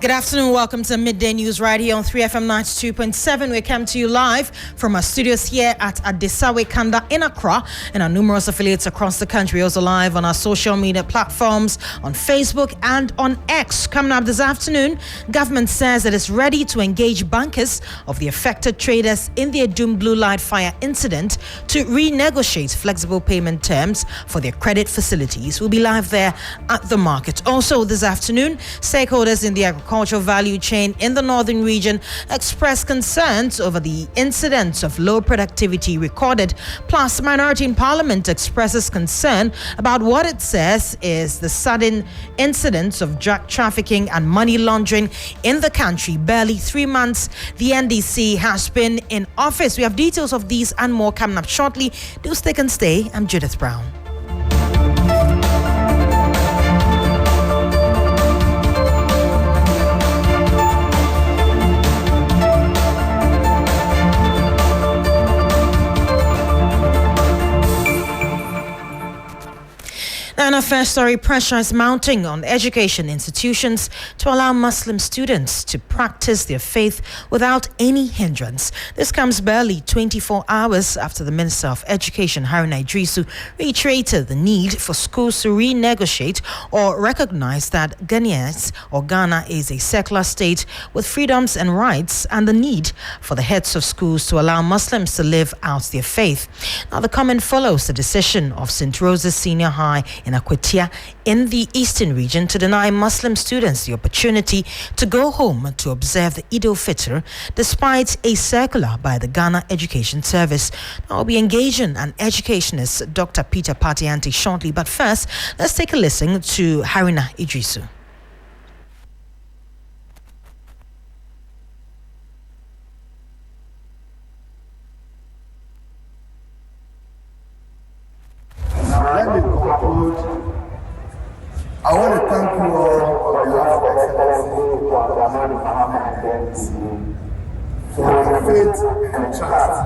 Good afternoon. Welcome to Midday News right here on 3FM 92.7. We come to you live from our studios here at Adesawe Kanda in Accra and our numerous affiliates across the country. Also live on our social media platforms on Facebook and on X. Coming up this afternoon, government says it is ready to engage bankers of the affected traders in the Edum Blue Light fire incident to renegotiate flexible payment terms for their credit facilities. We'll be live there at the market. Also this afternoon, stakeholders in the agricultural value chain in the northern region expressed concerns over the incidents of low productivity recorded. Plus, minority in parliament expresses concern about what it says is the sudden incidents of drug trafficking and money laundering in the country. Barely 3 months the NDC has been in office. We have details of these and more coming up shortly. Do stick and stay. I'm Judith Brown. And our first story, pressure is mounting on education institutions to allow Muslim students to practice their faith without any hindrance. This comes barely 24 hours after the Minister of Education, Haruna Idrisu, reiterated the need for schools to renegotiate or recognize that Ghana is a secular state with freedoms and rights, and the need for the heads of schools to allow Muslims to live out their faith. Now, the comment follows the decision of St. Rose's Senior High in Akwatia in the eastern region to deny Muslim students the opportunity to go home to observe the Eid al-Fitr despite a circular by the Ghana Education Service. Now, we'll be engaging an educationist, Dr. Peter Patianti, shortly, but first, let's take a listen to Haruna Idrisu. Let me conclude. I want to thank you all on behalf of Excellency for the faith and trust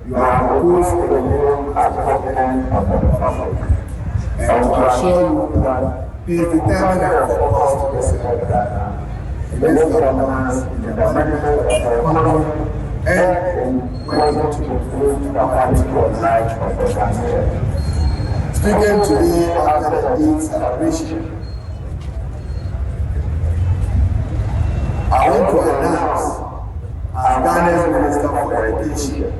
you have reposed in the name as President of the Republic. And to assure you that he is determined and focused to serve Ghana in this governance, in the management of the economy, and in working to improve the quality of life of the Ghanaians. Speaking today after the Eid celebration, I want to announce as Ghana's Minister for Education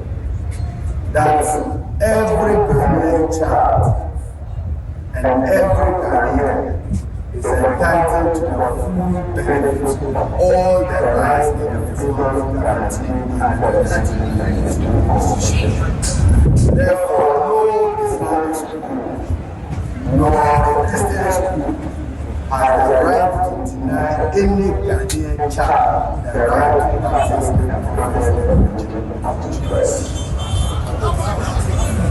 that every Ghanaian child and every Ghanaian is entitled to the full benefits of all the rights and the freedoms guaranteed under the 1992 Constitution. Therefore, no Islamic school nor a Christian school has the right to deny any Ghanaian child the right to practice and profess the religion of choice.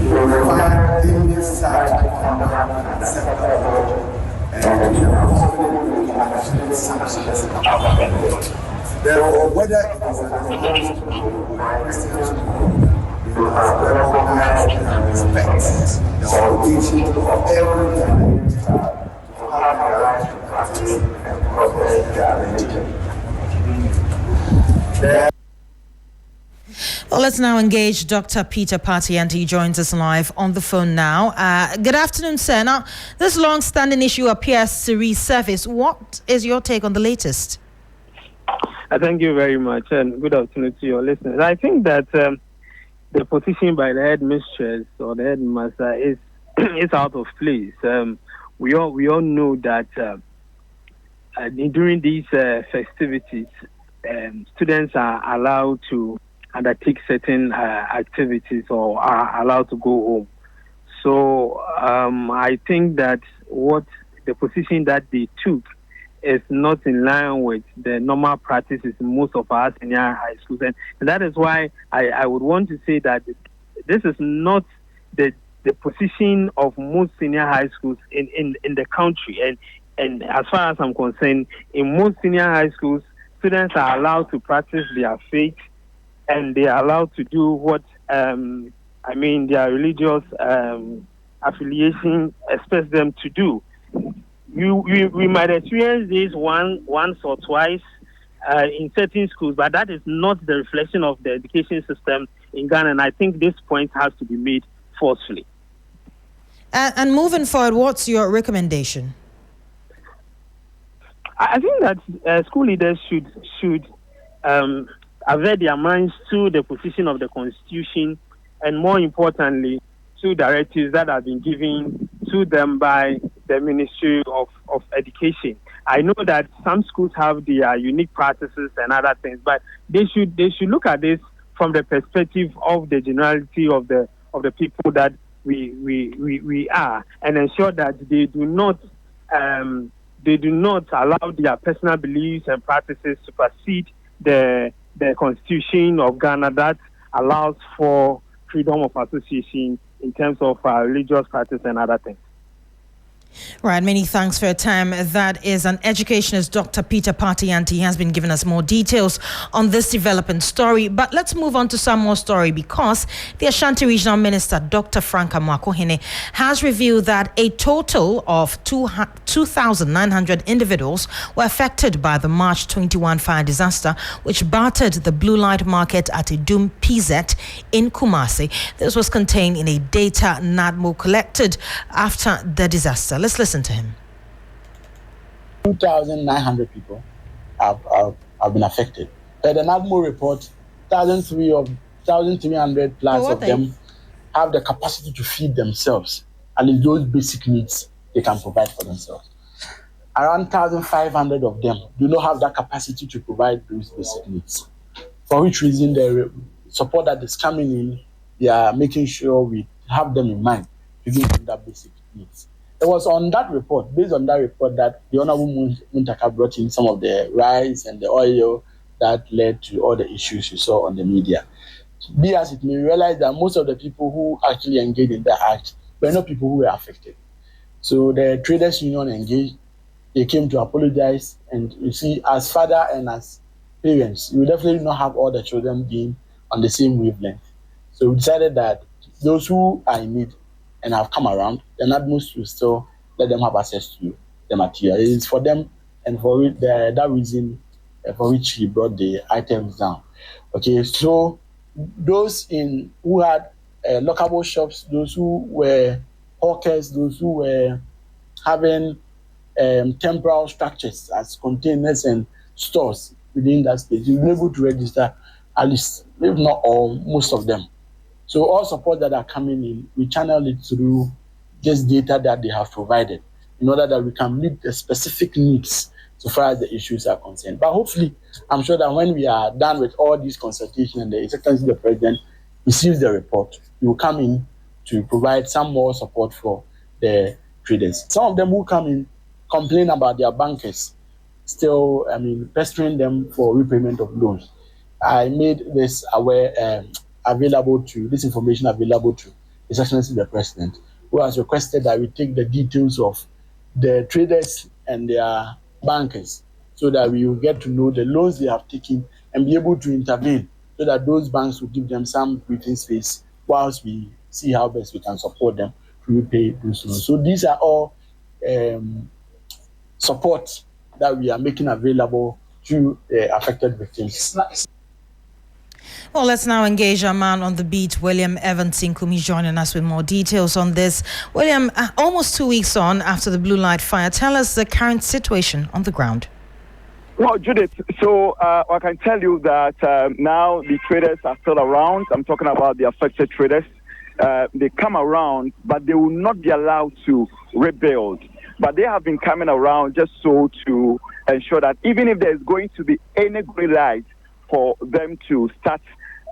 You will find any such conduct unacceptable and you are confident that actually sanctions are. Therefore, whether it is an Islamic school or a Christian school, you have to recognize and respect the obligation of every Ghanaian child to have the right to practice and profess their religion. Well, let's now engage Dr. Peter Patianti. He joins us live on the phone now. Good afternoon, sir. Now, this long-standing issue appears to resurface. What is your take on the latest? Thank you very much, and good afternoon to your listeners. I think that the position by the headmistress or the headmaster is out of place. We all know that during these festivities, students are allowed to undertake certain activities or are allowed to go home. So I think that what the position that they took is not in line with the normal practices in most of our senior high schools. And that is why I would want to say that this is not the position of most senior high schools in the country. And as far as I'm concerned, in most senior high schools, students are allowed to practice their faith and they are allowed to do what, their religious affiliation expects them to do. We might experience this once or twice, in certain schools, but that is not the reflection of the education system in Ghana. And I think this point has to be made forcefully. And moving forward, what's your recommendation? I think that school leaders should avert their minds to the position of the Constitution, and more importantly, to directives that have been given to them by the Ministry of Education. I know that some schools have their unique practices and other things, but they should look at this from the perspective of the generality of the people that we are, and ensure that they do not allow their personal beliefs and practices to supersede the Constitution of Ghana that allows for freedom of association in terms of religious practice and other things. Right, many thanks for your time. That is an educationist, Dr. Peter Partianti. He has been giving us more details on this developing story. But let's move on to some more story, because the Ashanti Regional Minister, Dr. Frank Amoako-Hene, has revealed that a total of 2,900 individuals were affected by the March 21 fire disaster, which battered the Blue Light Market at Idum PZ in Kumasi. This was contained in a data NADMO collected after the disaster. Let's listen to him. 2,900 people have been affected. Per the NADMO report, 1,300 plus of them have the capacity to feed themselves, and in those basic needs they can provide for themselves. Around 1,500 of them do not have that capacity to provide those basic needs, for which reason the support that is coming in, they are making sure we have them in mind to give them that basic needs. It was on that report, based on that report, that the Honorable Muntaka brought in some of the rice and the oil that led to all the issues you saw on the media. Be as it may, realize that most of the people who actually engaged in the act were not people who were affected. So the traders union engaged, they came to apologize, and you see, as father and as parents, you will definitely not have all the children being on the same wavelength. So we decided that those who are in need and have come around, the NADMOs will still let them have access to the material. It is for them, and for that reason for which he brought the items down. Okay, so those who had lockable shops, those who were hawkers, those who were having temporal structures as containers and stores within that space, you'll be able to register at least, if not all, most of them. So all support that are coming in, we channel it through this data that they have provided, in order that we can meet the specific needs so far as the issues are concerned. But hopefully, I'm sure that when we are done with all these consultations and the Excellency the President receives the report, we will come in to provide some more support for the traders. Some of them who come in complain about their bankers still, pestering them for repayment of loans. I made this this information available to His Excellency the President, who has requested that we take the details of the traders and their bankers, so that we will get to know the loans they have taken and be able to intervene, so that those banks will give them some breathing space whilst we see how best we can support them to repay those loans. So these are all support that we are making available to the affected victims. Well, let's now engage our man on the beat, William Evans Sinkumi, joining us with more details on this. William, almost 2 weeks on after the Blue Light fire, tell us the current situation on the ground. Well, Judith, so I can tell you that now the traders are still around. I'm talking about the affected traders. They come around, but they will not be allowed to rebuild. But they have been coming around just so to ensure that even if there's going to be any green light for them to start,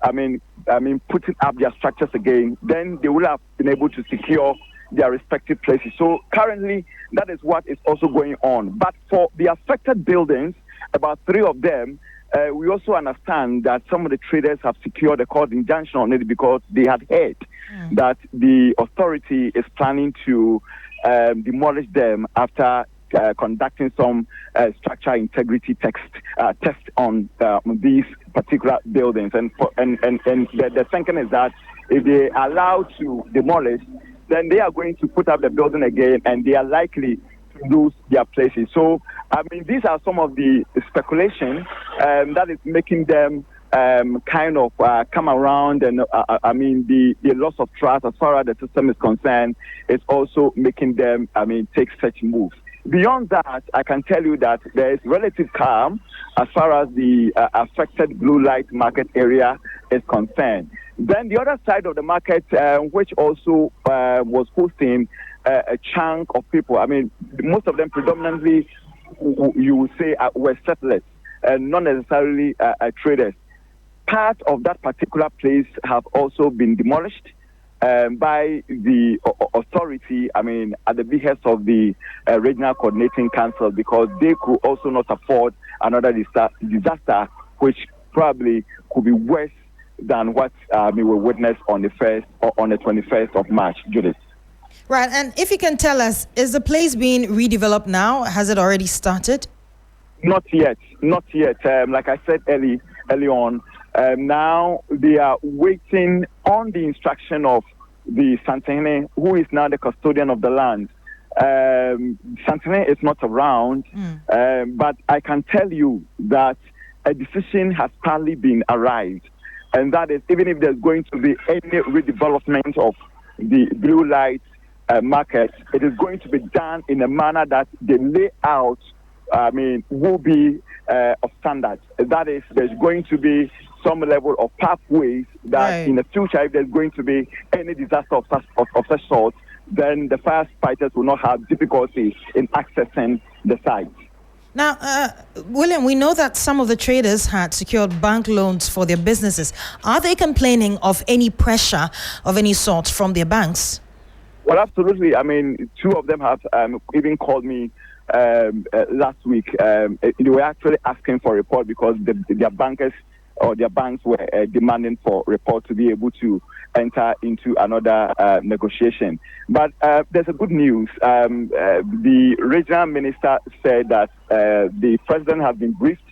putting up their structures again, then they will have been able to secure their respective places. So currently, that is what is also going on. But for the affected buildings, about 3 of them, we also understand that some of the traders have secured a court injunction on it because they had heard that the authority is planning to demolish them after conducting some structural integrity test on these particular buildings. And the thinking is that if they are allowed to demolish, then they are going to put up the building again, and they are likely to lose their places. So, I mean, these are some of the speculation that is making them kind of come around, and I mean, the loss of trust as far as the system is concerned is also making them, I mean, take such moves. Beyond that, I can tell you that there is relative calm as far as the affected blue light market area is concerned. Then the other side of the market, which also was hosting a chunk of people, I mean, most of them predominantly, you would say, were settlers, not necessarily traders. Part of that particular place have also been demolished by the authority, I mean, at the behest of the Regional Coordinating Council, because they could also not afford another disaster, which probably could be worse than what we will witness on the 21st of March, Judith. Right, and if you can tell us, is the place being redeveloped now? Has it already started? Not yet. Like I said early on, now they are waiting on the instruction of the Santene, who is now the custodian of the land. Santene is not around, but I can tell you that a decision has partly been arrived, and that is, even if there's going to be any redevelopment of the blue light market, it is going to be done in a manner that the layout, I mean, will be of standard. That is, there's going to be some level of pathways that in the future, if there's going to be any disaster of such sort, then the firefighters will not have difficulty in accessing the site. Now, William, we know that some of the traders had secured bank loans for their businesses. Are they complaining of any pressure of any sort from their banks? Well, absolutely. I mean, two of them have even called me last week. They were actually asking for a report because their bankers or their banks were demanding for a report to be able to enter into another negotiation. But there's a good news. The regional minister said that the president has been briefed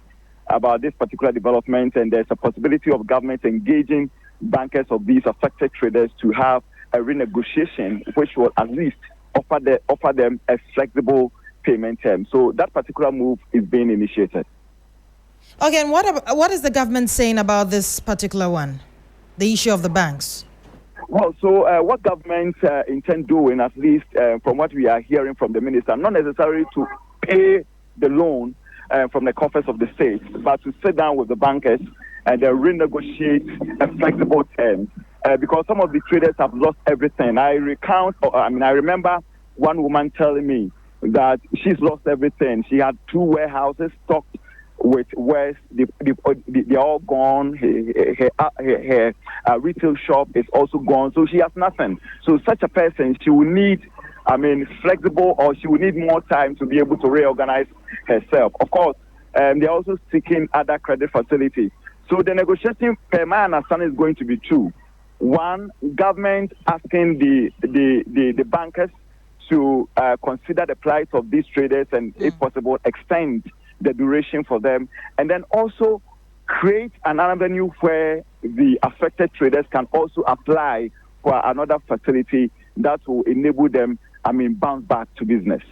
about this particular development, and there's a possibility of government engaging bankers of these affected traders to have a renegotiation, which will at least offer them a flexible payment term. So that particular move is being initiated. Okay, and what is the government saying about this particular one, the issue of the banks? Well, so what government intend doing, at least from what we are hearing from the minister, not necessarily to pay the loan from the coffers of the state, but to sit down with the bankers and renegotiate a flexible term. Because some of the traders have lost everything. I remember one woman telling me that she's lost everything. She had 2 warehouses stocked with wares. They're all gone. Her retail shop is also gone. So she has nothing. So such a person, she will need, flexible, or she will need more time to be able to reorganize herself. Of course, they're also seeking other credit facilities. So the negotiating, per my understanding, is going to be 2. One, government asking the bankers to consider the plight of these traders and, if possible, extend the duration for them, and then also create an avenue where the affected traders can also apply for another facility that will enable them, bounce back to business.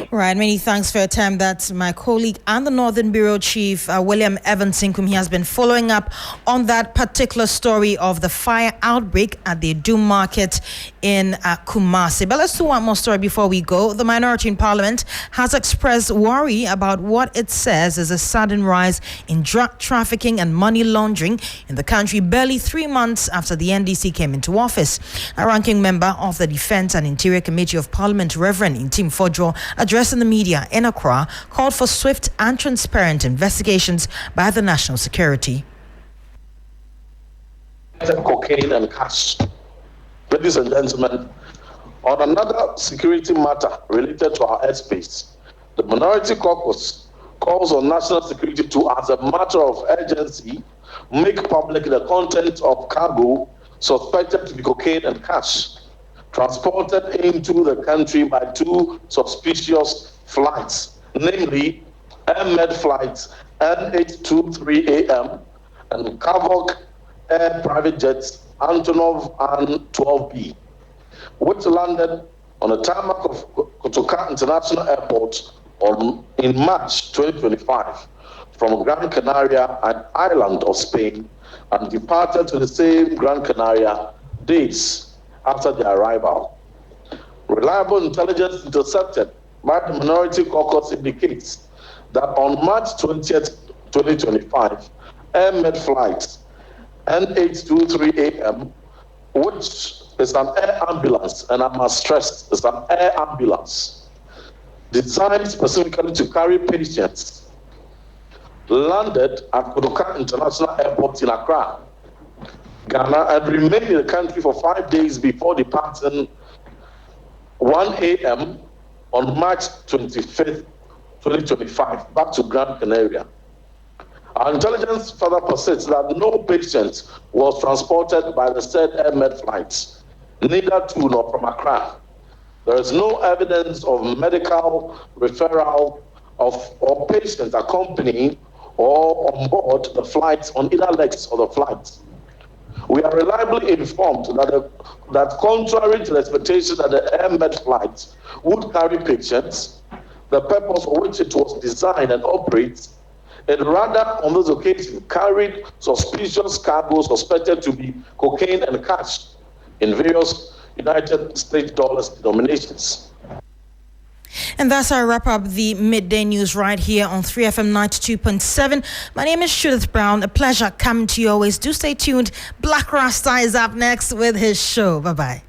Right, many thanks for your time. That's my colleague and the Northern Bureau Chief, William Evanson, whom he has been following up on that particular story of the fire outbreak at the Doom Market in Kumasi. But let's do one more story before we go. The minority in Parliament has expressed worry about what it says is a sudden rise in drug trafficking and money laundering in the country barely 3 months after the NDC came into office. A ranking member of the Defence and Interior Committee of Parliament, Reverend Intim Fodjo, addressing the media in Accra, called for swift and transparent investigations by the national security. Cocaine and cash. Ladies and gentlemen, on another security matter related to our airspace, the Minority Caucus calls on national security to, as a matter of urgency, make public the content of cargo suspected to be cocaine and cash transported into the country by 2 suspicious flights, namely Med flights N823AM and Kavok Air private jets Antonov and 12B, which landed on the tarmac of Kotoka International Airport in March 2025 from Gran Canaria, an island of Spain, and departed to the same Gran Canaria days after their arrival. Reliable intelligence intercepted by the Minority Caucus indicates that on March 20th, 2025, Air Med flight N823AM, which is an air ambulance, and I must stress, it's an air ambulance designed specifically to carry patients, landed at Kotoka International Airport in Accra, Ghana, and remained in the country for 5 days before departing 1 a.m. on March 25th, 2025, back to Gran Canaria. Our intelligence further persists that no patient was transported by the said Air Med flights, neither to nor from Accra. There is no evidence of medical referral or patients accompanying or on board the flights on either legs of the flight. We are reliably informed that contrary to the expectation that the Air Med flight would carry patients, the purpose for which it was designed and operates, it rather on this occasion carried suspicious cargo suspected to be cocaine and cash in various United States dollars denominations. And that's our wrap up the midday news right here on 3FM 92.7. My name is Judith Brown. A pleasure coming to you always. Do stay tuned. Black Rasta is up next with his show. Bye-bye.